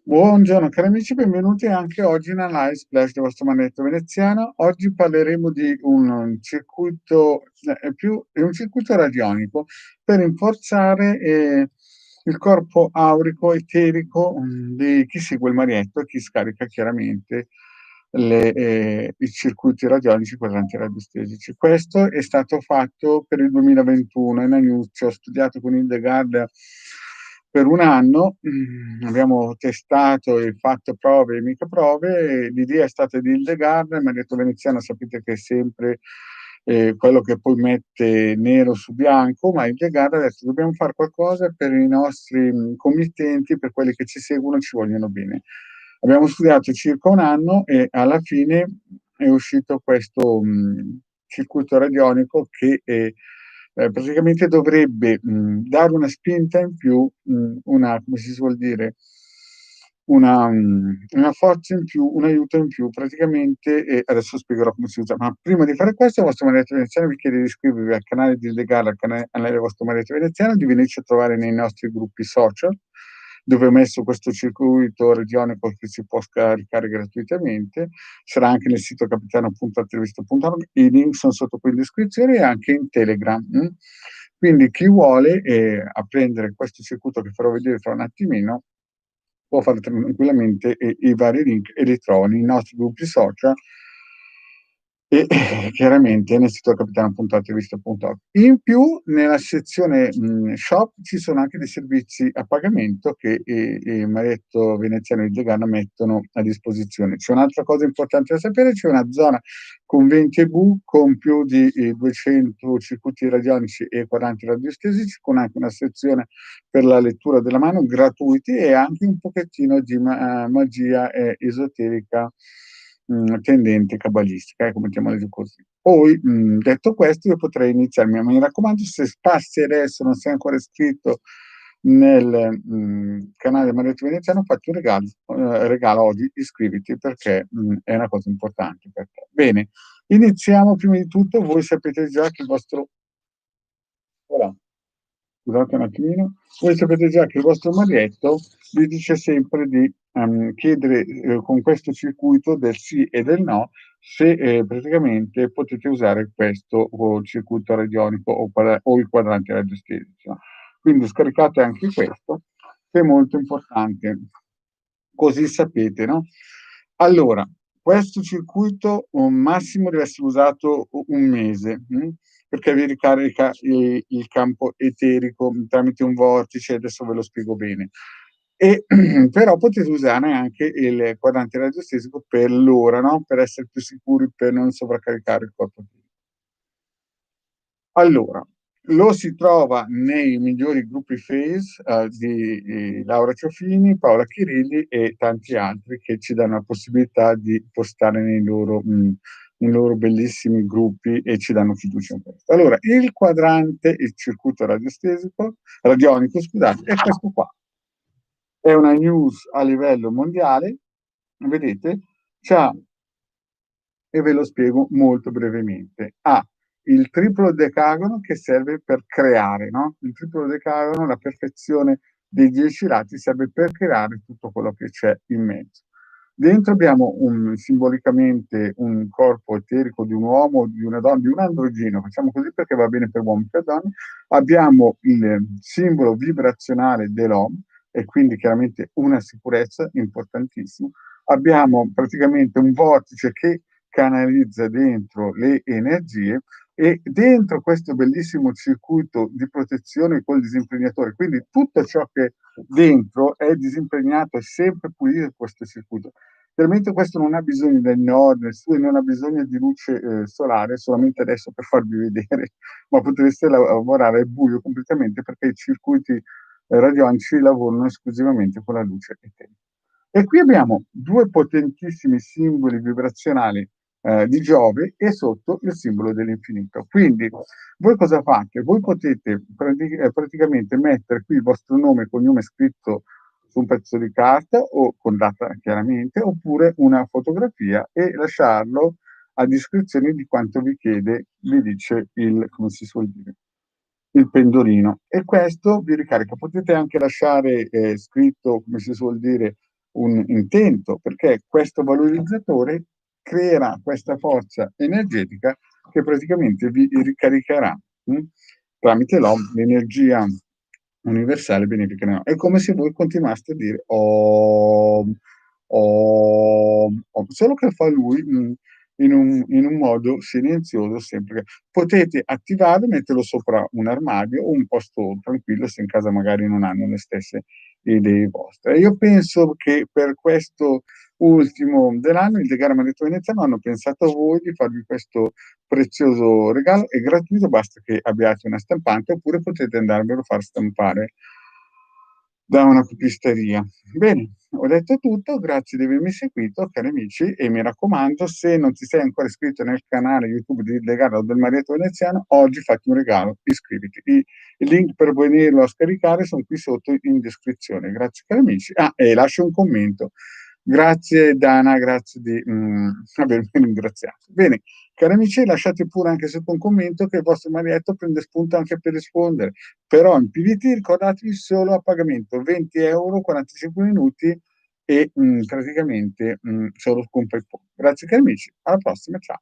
Buongiorno cari amici, benvenuti anche oggi in Live Splash del vostro manetto veneziano. Oggi parleremo di un circuito, è un circuito radionico per rinforzare il corpo aurico eterico di chi segue il marietto e chi scarica chiaramente i circuiti radionici quadranti radiostesici. Questo è stato fatto per il 2021 in Agnuzio. Ho studiato con Hildegard per un anno, abbiamo testato e fatto prove e mica prove, e l'idea è stata di Hildegard. Il marietto veneziano sapete che è sempre quello che poi mette nero su bianco, ma Hildegard ha detto dobbiamo fare qualcosa per i nostri committenti, per quelli che ci seguono e ci vogliono bene. Abbiamo studiato circa un anno e alla fine è uscito questo circuito radionico che praticamente dovrebbe dare una spinta in più, una, come si suol dire, una forza in più, un aiuto in più, praticamente, e adesso spiegherò come si usa. Ma prima di fare questo, il vostro marietto veneziano vi chiede di iscrivervi al canale di Legale, al canale del vostro marietto veneziano, di venirci a trovare nei nostri gruppi social, dove ho messo questo circuito radionico che si può scaricare gratuitamente. Sarà anche nel sito capitano.attivista.org, i link sono sotto qui in descrizione e anche in Telegram. Quindi chi vuole apprendere questo circuito che farò vedere fra un attimino può fare tranquillamente i vari link e li trovo nei nostri gruppi social e chiaramente nel sito capitano.attivista.org. In più, nella sezione shop ci sono anche dei servizi a pagamento che il Marietto Veneziano di Zegana mettono a disposizione. C'è un'altra cosa importante da sapere: c'è una zona con 20 EBU con più di 200 circuiti radionici e 40 radiostesici, con anche una sezione per la lettura della mano gratuiti e anche un pochettino di magia esoterica tendente cabalistica, ecco, mettiamola giù così. Poi, detto questo, io potrei iniziarmi, ma mi raccomando, se passi adesso, non sei ancora iscritto nel canale Marietto Veneziano, fatti un regalo oggi, iscriviti perché è una cosa importante per te. Bene, iniziamo. Prima di tutto, voi sapete già che il vostro... Voilà. Scusate un attimino, voi sapete già che il vostro marietto vi dice sempre di chiedere con questo circuito del sì e del no se praticamente potete usare questo circuito radionico o il quadrante radiostesico. Quindi scaricate anche questo, che è molto importante, così sapete, no? Allora, questo circuito massimo deve essere usato un mese, perché vi ricarica il campo eterico tramite un vortice, adesso ve lo spiego bene. E, però potete usare anche il quadrante radiostesico per l'ora, no? Per essere più sicuri, per non sovraccaricare il corpo. Allora, lo si trova nei migliori gruppi Face di Laura Ciofini, Paola Chirilli e tanti altri che ci danno la possibilità di postare nei loro bellissimi gruppi e ci danno fiducia in questo. Allora, il quadrante, il circuito radionico, scusate, è questo qua. È una news a livello mondiale, vedete? C'ha, e ve lo spiego molto brevemente. Ha il triplo decagono che serve per creare, no? Il triplo decagono, la perfezione dei 10 lati, serve per creare tutto quello che c'è in mezzo. Dentro abbiamo simbolicamente un corpo eterico di un uomo, di una donna, di un androgeno, facciamo così perché va bene per uomini e per donne. Abbiamo il simbolo vibrazionale dell'OM e quindi chiaramente una sicurezza importantissima. Abbiamo praticamente un vortice che canalizza dentro le energie e dentro questo bellissimo circuito di protezione col disimpregnatore, quindi tutto ciò che dentro è disimpregnato, è sempre pulito questo circuito. Chiaramente questo non ha bisogno del nord, del sud, non ha bisogno di luce solare, solamente adesso per farvi vedere, ma potreste lavorare al buio completamente perché i circuiti radionici lavorano esclusivamente con la luce eterica. E qui abbiamo due potentissimi simboli vibrazionali di Giove e sotto il simbolo dell'infinito. Quindi voi cosa fate? Voi potete praticamente mettere qui il vostro nome e cognome scritto su un pezzo di carta o con data chiaramente, oppure una fotografia e lasciarlo a discrezione di quanto vi chiede, vi dice come si suol dire, il pendolino. E questo vi ricarica. Potete anche lasciare scritto, come si suol dire, un intento, perché questo valorizzatore creerà questa forza energetica che praticamente vi ricaricherà, tramite l'energia universale benefica. No, è come se voi continuaste a dire Om, Om, Om, solo che fa lui, in un modo silenzioso sempre. Potete attivarlo, metterlo sopra un armadio o un posto tranquillo se in casa magari non hanno le stesse idee vostre. E io penso che per questo ultimo dell'anno il Degarma detto veneziano hanno pensato a voi di farvi questo prezioso regalo, è gratuito, basta che abbiate una stampante oppure potete andarvelo a far stampare da una copisteria. Bene, ho detto tutto, grazie di avermi seguito, cari amici, e mi raccomando, se non ti sei ancora iscritto nel canale YouTube di Legale del Marietto Veneziano, oggi fatti un regalo, iscriviti. I link per venirlo a scaricare sono qui sotto in descrizione. Grazie cari amici. Ah, e lascio un commento. Grazie Dana, grazie di avermi ringraziato. Bene, cari amici, lasciate pure anche sotto un commento che il vostro marietto prende spunto anche per rispondere. Però in PVT ricordatevi solo a pagamento 20 €, 45 minuti e praticamente solo con PayPal. Grazie cari amici, alla prossima, ciao.